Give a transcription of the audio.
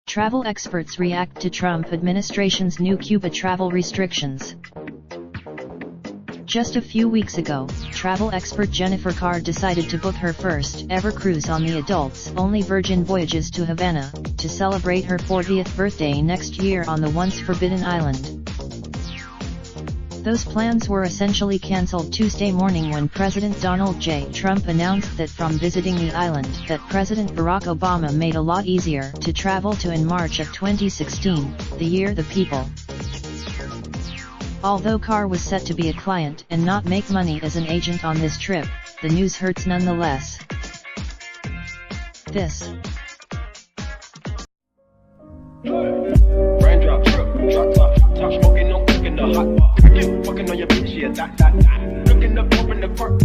Travel experts react to Trump administration's new Cuba travel restrictions. Just a few weeks ago, travel expert Jennifer Carr decided to book her first ever cruise on the adults-only Virgin Voyages to Havana, to celebrate her 40th birthday next year on the once forbidden island. Those plans were essentially cancelled Tuesday morning when President Donald J. Trump announced that from visiting the island that President Barack Obama made a lot easier to travel to in March of 2016, the year the people. Although Carr was set to be a client and not make money as an agent on this trip, the news hurts nonetheless. This Raindrop, drop top, smoking, no cooking the hot pot. Fucking on your bitch, yeah, that. Looking up in the park.